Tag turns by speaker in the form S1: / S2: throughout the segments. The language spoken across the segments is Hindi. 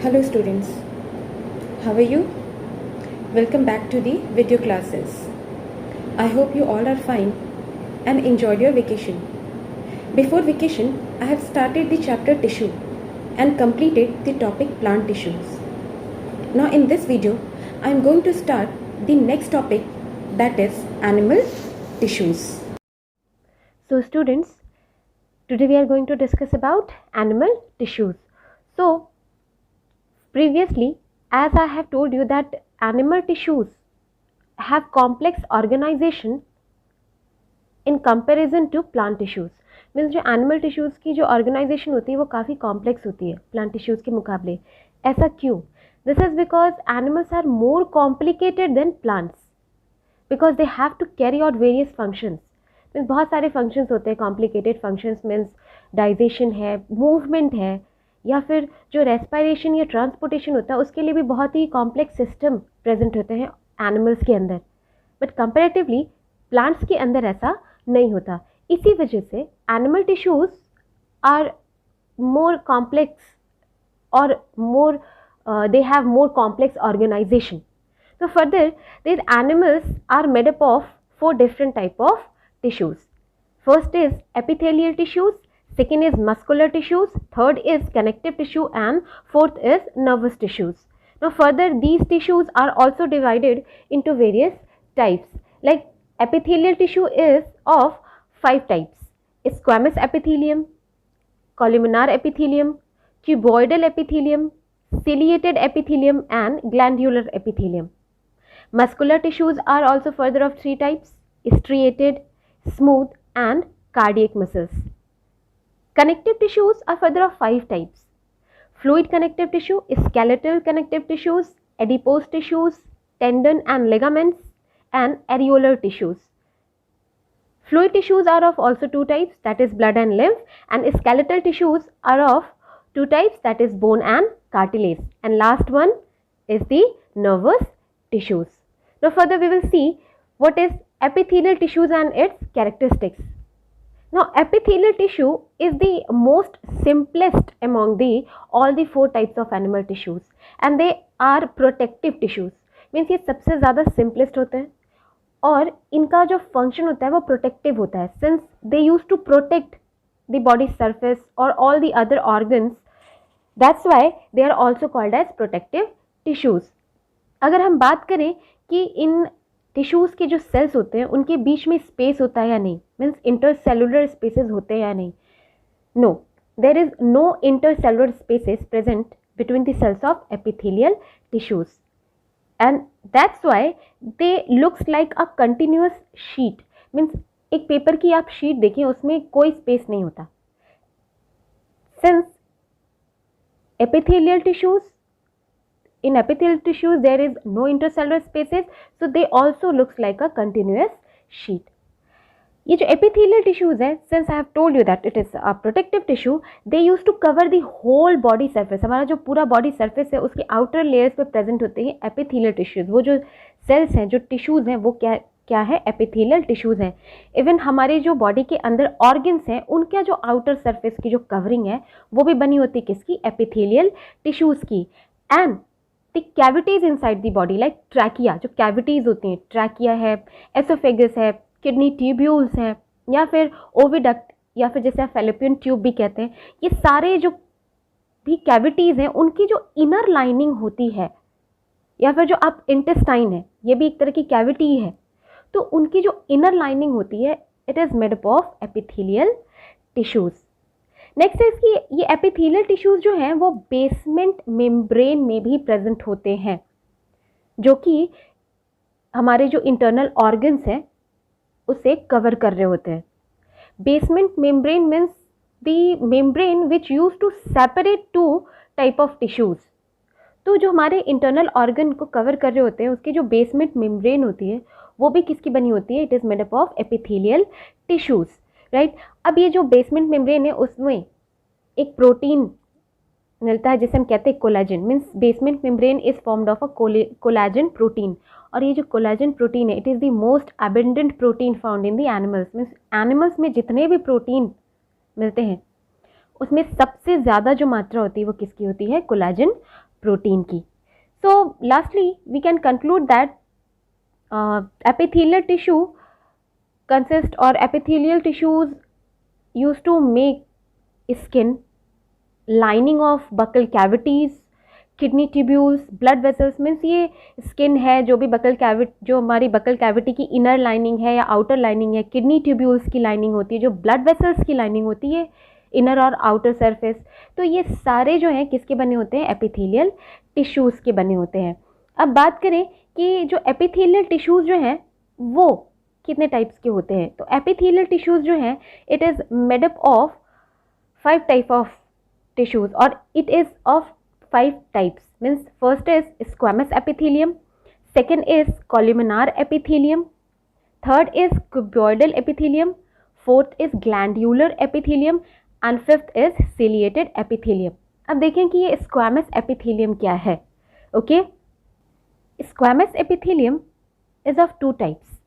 S1: Hello students, how are you? Welcome back to the video classes. I hope you all are fine and enjoyed your vacation. Before vacation, I have started the chapter tissue and completed the topic plant tissues. Now in this video, I am going to start the next topic, that is animal tissues. So students, today we are going to discuss about animal tissues. So previously, as I have told you that animal tissues have complex organization in comparison to plant tissues. Means जो एनिमल टिश्यूज़ की जो ऑर्गेनाइजेशन होती है वो काफ़ी कॉम्प्लेक्स होती है प्लांट टिश्यूज़ के मुकाबले. ऐसा क्यों? This is because animals are more complicated than plants because they have to carry out various functions. Means बहुत सारे फंक्शंस होते हैं, कॉम्प्लिकेटेड फंक्शंस मीन्स डाइजेशन है, मूवमेंट है, या फिर जो रेस्पिरेशन या ट्रांसपोर्टेशन होता है उसके लिए भी बहुत ही कॉम्प्लेक्स सिस्टम प्रेजेंट होते हैं एनिमल्स के अंदर. बट कंपैरेटिवली प्लांट्स के अंदर ऐसा नहीं होता. इसी वजह से animal tissues are more complex और more they have more complex organisation. So further, these animals are made up of 4 different type of tissues. First is epithelial tissues, second is muscular tissues, third is connective tissue, and fourth is nervous tissues. Now further, these tissues are also divided into various types. Like epithelial tissue is of 5 types: squamous epithelium, columnar epithelium, cuboidal epithelium, ciliated epithelium, and glandular epithelium. Muscular tissues are also further of 3 types: striated, smooth, and cardiac muscles. Connective tissues are further of 5 types: fluid connective tissue, skeletal connective tissues, adipose tissues, tendon and ligaments, and areolar tissues. Fluid tissues are of also 2 types, that is blood and lymph, and skeletal tissues are of 2 types, that is bone and cartilage, and last one is the nervous tissues. Now further we will see what is epithelial tissues and its characteristics. Now epithelial tissue is the most simplest among all the 4 types of animal tissues, and they are protective tissues. Means ये सबसे ज़्यादा simplest होते हैं और इनका जो फंक्शन होता है वो प्रोटेक्टिव होता है, since they use to protect the body surface और all the other organs. That's why they are also called as protective tissues. अगर हम बात करें कि इन टिश्यूज़ के जो सेल्स होते हैं उनके बीच में स्पेस होता है या नहीं, मीन्स इंटरसेलुलर स्पेसेस होते हैं या नहीं, no, there is no intercellular spaces present between the cells of epithelial tissues, and that's why they looks like a continuous sheet. means एक पेपर की आप शीट देखिए उसमें कोई स्पेस नहीं होता. since epithelial tissues, in epithelial tissues there is no intercellular spaces, so they also looks like a continuous sheet. ये जो epithelial tissues है, since I have told you that it is a protective tissue, they used to cover the whole body surface. हमारा जो पूरा body surface है उसके outer layers पे present होते हैं epithelial tissues. वो जो cells हैं, जो tissues हैं, वो क्या है? epithelial tissues हैं. Even हमारे जो body के अंदर organs हैं उनका जो outer surface की जो covering है वो भी बनी होती है किसकी? epithelial tissues की. And the cavities inside the body like trachea, जो cavities होती हैं, trachea है, esophagus है, किडनी ट्यूब्यूल्स हैं, या फिर ओविडक्ट, या फिर जैसे फेलोपियन ट्यूब भी कहते हैं, ये सारे जो भी कैविटीज़ हैं उनकी जो इनर लाइनिंग होती है, या फिर जो आप इंटेस्टाइन है ये भी एक तरह की कैविटी है, तो उनकी जो इनर लाइनिंग होती है it is made up of epithelial tissues. Next है कि ये एपिथेलियल टिश्यूज़ जो हैं वो बेसमेंट मेम्ब्रेन में भी प्रेजेंट होते हैं, जो कि हमारे जो इंटरनल ऑर्गन्स हैं उसे कवर कर रहे होते हैं. Basement membrane means the membrane which use to separate 2 type of tissues. तो जो हमारे इंटरनल ऑर्गन को कवर कर रहे होते हैं उसकी जो बेसमेंट मेम्ब्रेन होती है वो भी किसकी बनी होती है? It is made up of epithelial tissues, right. अब ये जो बेसमेंट मेम्ब्रेन है उसमें एक प्रोटीन मिलता है जिसे हम कहते हैं collagen. Means basement membrane is formed of a collagen protein, और ये जो कोलाजन प्रोटीन है it is the most abundant protein found in the animals. Means animals में जितने भी प्रोटीन मिलते हैं उसमें सबसे ज़्यादा जो मात्रा होती है वो किसकी होती है? कोलाजन प्रोटीन की. So lastly we can conclude that epithelial tissue consist or epithelial tissues used to make skin, lining of buccal cavities, kidney tubules, blood vessels. Means ये स्किन है जो भी जो हमारी बकल कैविटी की इनर लाइनिंग है या आउटर लाइनिंग है, किडनी ट्यूब्यूल्स की लाइनिंग होती है, जो ब्लड वेसल्स की लाइनिंग होती है, इनर और आउटर सरफेस. तो ये सारे जो हैं किसके बने होते हैं? एपिथेलियल टिश्यूज़ के बने होते हैं. अब बात करें कि जो एपिथेलियल टिश्यूज़ जो हैं वो कितने टाइप्स के होते हैं. तो एपिथेलियल टिश्यूज़ जो हैं it is made up of 5 type of tissues or it is of 5 types. Means first is squamous epithelium, second is columnar epithelium, third is cuboidal epithelium, fourth is glandular epithelium and fifth is ciliated epithelium. अब देखें कि ये squamous epithelium क्या है. Okay, squamous epithelium is of 2 types.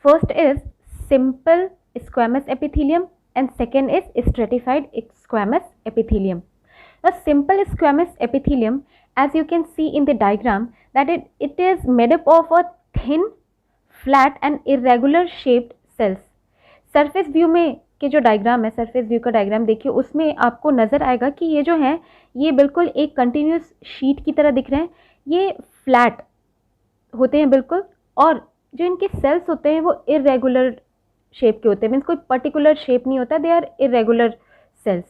S1: First is simple squamous epithelium and second is stratified squamous epithelium. A simple squamous epithelium, as you can see in the diagram, that it is made up of a thin, flat and irregular shaped cells. Surface view में के जो डायग्राम है, सरफेस व्यू का डायग्राम देखिए, उसमें आपको नज़र आएगा कि ये जो है ये बिल्कुल एक कंटिन्यूस शीट की तरह दिख रहे हैं. ये फ्लैट होते हैं बिल्कुल, और जो इनके सेल्स होते हैं वो इरेगुलर शेप के होते हैं. मीन्स कोई पर्टिकुलर शेप नहीं होता, they are irregular cells.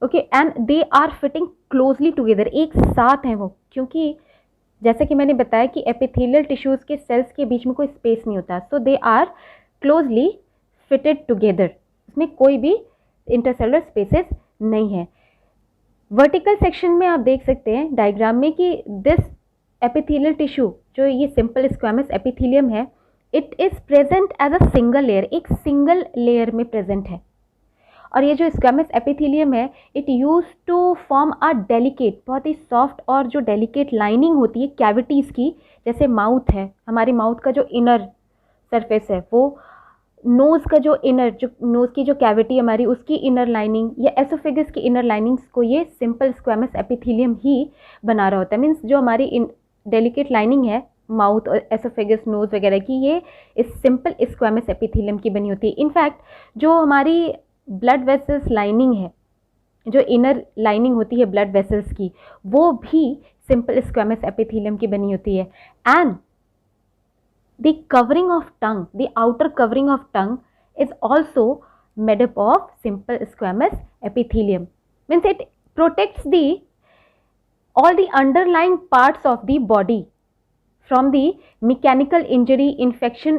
S1: Okay, and they are fitting closely together, एक साथ हैं वो, क्योंकि जैसे कि मैंने बताया कि एपिथेलियल टिश्यूज़ के सेल्स के बीच में कोई स्पेस नहीं होता. So they are closely fitted together, उसमें कोई भी इंटरसेलुलर स्पेसेस नहीं है. वर्टिकल सेक्शन में आप देख सकते हैं डायग्राम में कि दिस एपिथेलियल टिश्यू जो ये सिंपल स्क्वैमस एपिथेलियम है, it is present as a single layer, एक सिंगल लेयर में प्रेजेंट है. और ये जो स्क्वैमस एपिथेलियम है it use to form a delicate, बहुत ही सॉफ्ट और जो डेलिकेट लाइनिंग होती है कैविटीज़ की, जैसे माउथ है, हमारी माउथ का जो इनर सरफेस है, वो नोज़ का जो इनर, जो नोज़ की जो कैविटी हमारी, उसकी इनर लाइनिंग या एसोफेगस की इनर लाइनिंग्स को ये सिंपल स्क्वैमस एपिथेलियम ही बना रहा होता है. मीन्स जो हमारी डेलिकेट लाइनिंग है माउथ और एसोफेगस, नोज़ वगैरह की, ये इस सिंपल स्क्वैमस एपिथेलियम की बनी होती है. इनफैक्ट जो हमारी ब्लड वेसल्स लाइनिंग है, जो इनर लाइनिंग होती है ब्लड वेसल्स की, वो भी सिंपल स्क्वैमस एपिथेलियम की बनी होती है. And the covering of tongue, the outer covering of tongue is also made up of simple squamous epithelium. Means it protects the all the underlying parts of the body from the mechanical injury, infection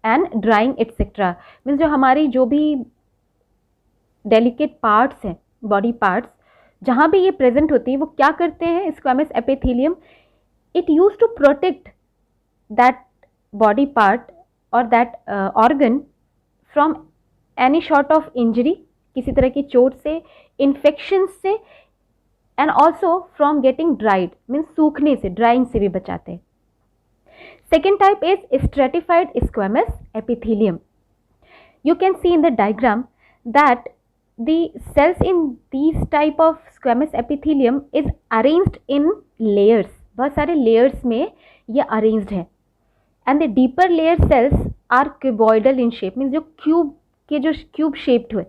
S1: and drying etc. Means जो हमारी जो भी डेलिकेट पार्ट्स हैं, बॉडी पार्ट्स, जहाँ भी ये प्रेजेंट होती है, वो क्या करते हैं squamous epithelium, it use to protect that body part और that organ from any sort of injury, किसी तरह की चोट से, इन्फेक्शन से, and also from getting dried, means सूखने से, ड्राइंग से भी बचाते हैं. Second type is stratified squamous epithelium. You can see in the diagram that the cells in these type of squamous epithelium is arranged in layers. बहुत सारे layers में ये arranged है. and the deeper layer cells are cuboidal in shape, means जो क्यूब के जो क्यूब shaped हुए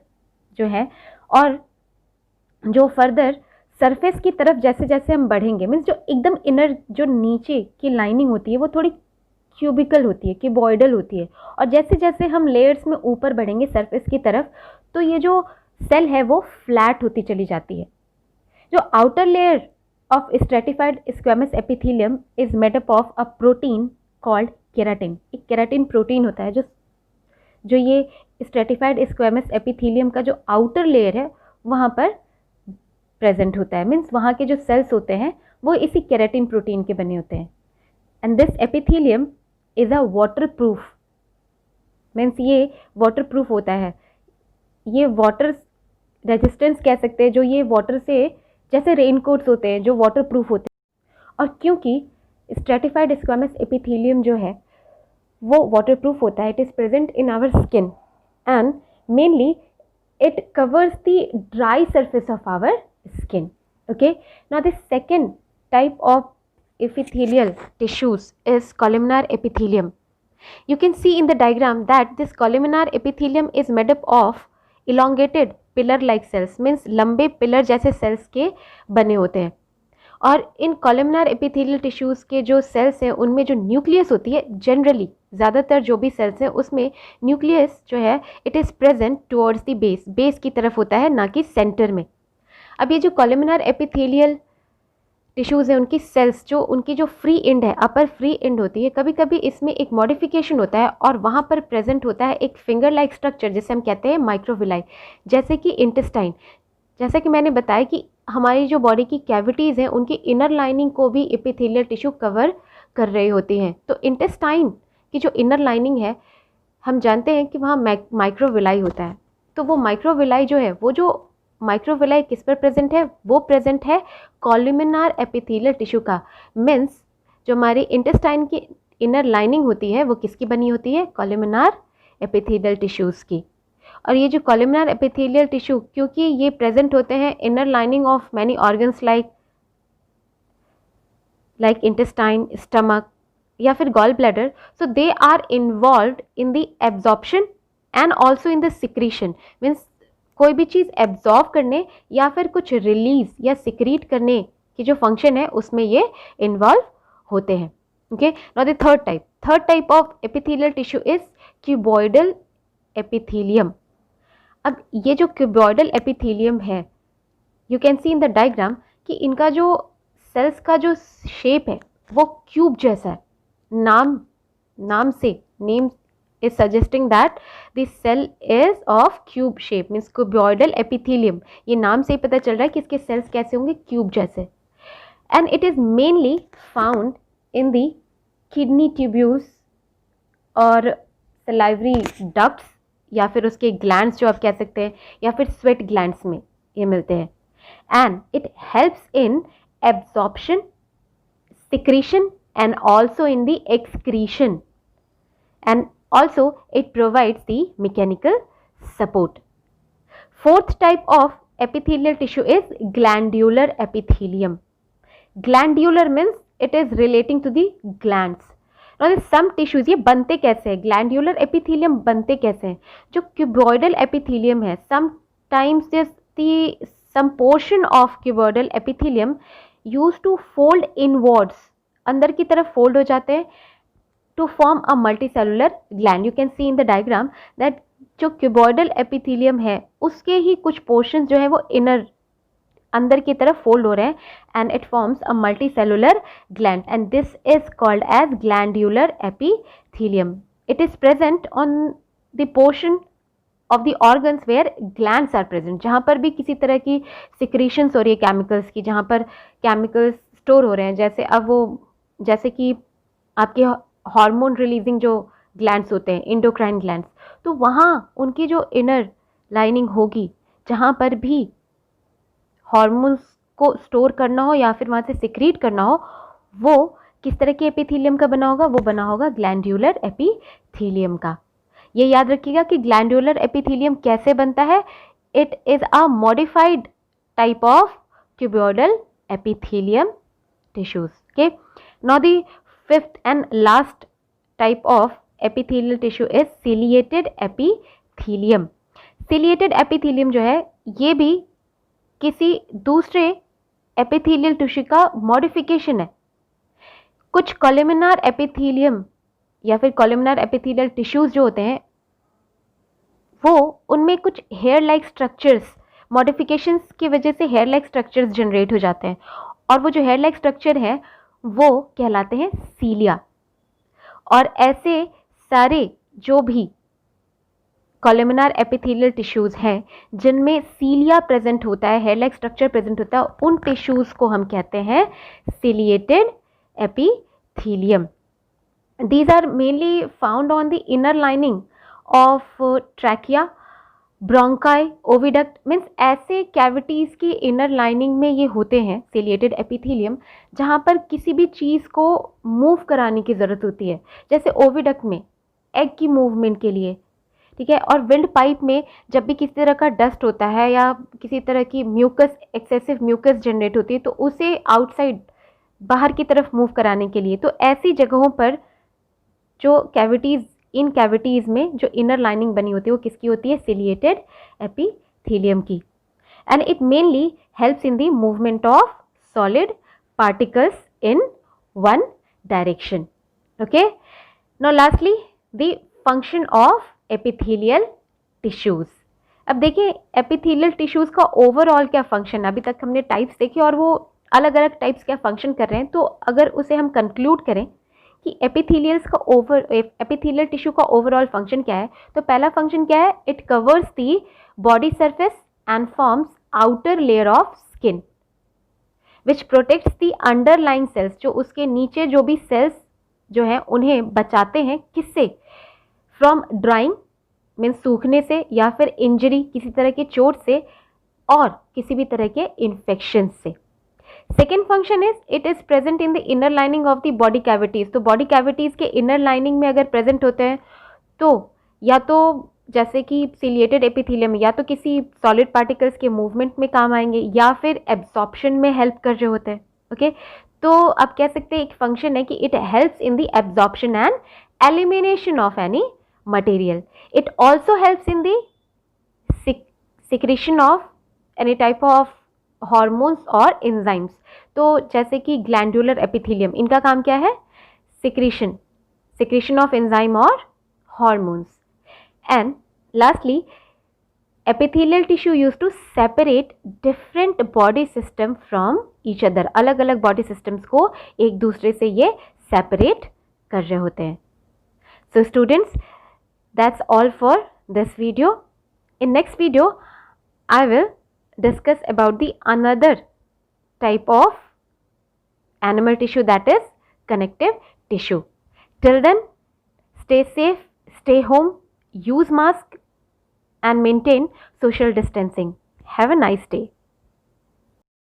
S1: जो है, और जो फर्दर सरफेस की तरफ जैसे जैसे हम बढ़ेंगे, मीन्स जो एकदम इनर जो नीचे की लाइनिंग होती है वो थोड़ी क्यूबिकल होती है, क्यूबॉइडल होती है, और जैसे जैसे हम लेयर्स में ऊपर बढ़ेंगे सरफेस की तरफ, तो ये जो सेल है वो फ्लैट होती चली जाती है. जो outer layer of stratified squamous epithelium is made up of a protein called keratin. एक केराटिन प्रोटीन होता है जो ये स्ट्रेटिफाइड स्क्वैमस एपिथेलियम का जो आउटर लेयर है वहाँ पर प्रेजेंट होता है. मीन्स वहाँ के जो सेल्स होते हैं वो इसी केराटिन प्रोटीन के बने होते हैं. And this epithelium is a water proof, means ये वाटर प्रूफ होता है. ये वाटर रेजिस्टेंस कह सकते हैं, जो ये वाटर से, जैसे रेनकोट्स होते हैं जो वाटर प्रूफ होते हैं. और क्योंकि स्ट्रेटिफाइड स्क्वैमस एपिथेलियम जो है वो वाटर प्रूफ होता है, it is present in our skin and mainly it covers the dry surface of our skin. Okay, now the second type of epithelial tissues is columnar epithelium. You can see in the diagram that this columnar epithelium is made up of elongated pillar like cells, means लंबे पिलर जैसे सेल्स के बने होते हैं. और इन कॉलमनार एपिथेलियल टिश्यूज़ के जो सेल्स हैं उनमें जो न्यूक्लियस होती है, जनरली ज़्यादातर जो भी सेल्स हैं उसमें न्यूक्लियस जो है it is present towards the base की तरफ होता है, ना कि सेंटर में. अब ये जो कॉलमनार एपिथेलियल टिश्यूज़ हैं उनकी सेल्स उनकी जो फ्री एंड है, अपर फ्री एंड होती है, कभी कभी इसमें एक मॉडिफिकेशन होता है और वहाँ पर प्रेजेंट होता है एक फिंगर लाइक स्ट्रक्चर जिसे हम कहते हैं माइक्रोविलाई, जैसे कि इंटेस्टाइन. जैसा कि मैंने बताया कि हमारी जो बॉडी की कैविटीज़ हैं उनकी इनर लाइनिंग को भी एपिथेलियल टिश्यू कवर कर रही होती हैं. तो इंटेस्टाइन की जो इनर लाइनिंग है हम जानते हैं कि वहाँ माइक्रोविलाई होता है. तो वो माइक्रोविलाई जो है, वो जो माइक्रोविलाई किस पर प्रेजेंट है, वो प्रेजेंट है कॉलमनार एपिथेलियल टिश्यू का. मीन्स जो हमारी इंटेस्टाइन की इनर लाइनिंग होती है वो किसकी बनी होती है, कॉलमनार एपिथेलियल टिश्यूज़ की. और ये जो कॉलमनार एपिथेलियल टिश्यू, क्योंकि ये प्रेजेंट होते हैं inner lining of many organs like intestine, stomach या फिर gall bladder, so they are involved in the absorption and also in the secretion. Means कोई भी चीज़ एब्जॉर्ब करने या फिर कुछ रिलीज या सिक्रीट करने की जो फंक्शन है उसमें ये इन्वॉल्व होते हैं. Okay, now the third type of epithelial tissue is cuboidal epithelium. अब ये जो क्यूबॉइडल एपिथेलियम है, you can see in the diagram कि इनका जो सेल्स का जो शेप है वो क्यूब जैसा है. Name is suggesting that the cell is of cube shape, means cuboidal epithelium. ये नाम से ही पता चल रहा है कि इसके सेल्स कैसे होंगे, क्यूब जैसे. and it is mainly found in the kidney tubules और salivary ducts या फिर उसके ग्लैंड्स जो आप कह सकते हैं, या फिर स्वेट ग्लैंड्स में ये मिलते हैं. and it helps in absorption, secretion and also in the excretion, and also it provides the mechanical support. Fourth type of epithelial tissue is glandular epithelium. Glandular means it is relating to the glands. Now some tissues, ये बनते कैसे हैं, glandular epithelium बनते कैसे हैं. जो cuboidal epithelium है, sometimes some portion of cuboidal epithelium used to fold inwards, अंदर की तरफ fold हो जाते हैं to form a multicellular gland. You can see in the diagram that जो cuboidal epithelium है उसके ही कुछ portions जो है वो inner अंदर की तरफ fold हो रहे हैं and it forms a multicellular gland and this is called as glandular epithelium. It is present on the portion of the organs where glands are present. जहाँ पर भी किसी तरह की secretions हो रही है chemicals की, जहाँ पर chemicals store हो रहे हैं, जैसे कि आपके हार्मोन रिलीजिंग जो ग्लैंड्स होते हैं, इंडोक्राइन ग्लैंड्स, तो वहाँ उनकी जो इनर लाइनिंग होगी जहाँ पर भी हार्मोन्स को स्टोर करना हो या फिर वहाँ से सिक्रीट करना हो, वो किस तरह के एपिथेलियम का बना होगा, वो बना होगा ग्लैंड्यूलर एपिथेलियम का. ये याद रखिएगा कि ग्लैंड्यूलर एपिथेलियम कैसे बनता है. It is a modified type of cuboidal epithelium tissues. Okay, now the fifth and last type of epithelial tissue is ciliated epithelium. Ciliated epithelium जो है ये भी किसी दूसरे epithelial tissue का modification है. कुछ columnar epithelium या फिर columnar epithelial tissues जो होते हैं वो उनमें कुछ hair like structures modifications की वजह से hair like structures generate हो जाते हैं और वो जो hair like structure है वो कहलाते हैं सीलिया. और ऐसे सारे जो भी कॉलमनार एपिथेलियल टिश्यूज़ हैं जिनमें सीलिया प्रेजेंट होता है, हेयर लाइक स्ट्रक्चर प्रेजेंट होता है, उन टिश्यूज़ को हम कहते हैं ciliated epithelium. These are mainly found on the inner lining of trachea, bronchi, oviduct. Means ऐसे कैविटीज़ की इनर लाइनिंग में ये होते हैं सिलिएटेड एपिथेलियम जहाँ पर किसी भी चीज़ को मूव कराने की ज़रूरत होती है, जैसे ओविडक्ट में एग की मूवमेंट के लिए, ठीक है. और विंड पाइप में जब भी किसी तरह का डस्ट होता है या किसी तरह की म्यूकस, एक्सेसिव म्यूकस जनरेट होती है तो उसे आउटसाइड बाहर की तरफ मूव कराने के लिए। तो ऐसी जगहों पर जो कैविटीज़, इन कैविटीज़ में जो इनर लाइनिंग बनी होती है वो किसकी होती है? सिलिएटेड एपिथेलियम की। And it mainly helps in the movement of solid particles in one direction. Okay, now lastly the function of epithelial tissues. अब देखिए एपिथेलियल टिश्यूज का ओवरऑल क्या फंक्शन है। अभी तक हमने टाइप्स देखे और वो अलग अलग टाइप्स क्या फंक्शन कर रहे हैं। तो अगर उसे हम कंक्लूड करें कि एपिथेलियल टिश्यू का ओवरऑल फंक्शन क्या है, तो पहला फंक्शन क्या है? It covers the body surface and forms outer layer of skin which protects the underlying cells. जो उसके नीचे जो भी सेल्स जो हैं उन्हें बचाते हैं, किससे? फ्रॉम ड्राइंग मीन्स सूखने से, या फिर इंजरी किसी तरह की चोट से, और किसी भी तरह के इन्फेक्शन से। Second function is it is present in the inner lining of the body cavities. तो बॉडी कैविटीज के इनर लाइनिंग में अगर प्रेजेंट होते हैं तो या तो जैसे कि सिलिएटेड एपिथेलियम या तो किसी सॉलिड पार्टिकल्स के मूवमेंट में काम आएंगे या फिर एब्जॉर्प्शन में हेल्प कर रहे होते हैं। ओके, तो आप कह सकते हैं एक फंक्शन है कि it helps in the absorption and elimination of any material. It also helps in the secretion of any type of hormones और enzymes। तो जैसे कि ग्लैंडुलर एपिथेलियम, इनका काम क्या है? secretion of enzyme और hormones। and lastly epithelial tissue used to separate different body system from each other। अलग अलग body systems को एक दूसरे से ये separate कर रहे होते हैं। so students, that's all for this video। in next video I will discuss about the another type of animal tissue, that is connective tissue. Till then, stay safe, stay home, use mask and maintain social distancing. Have a nice day.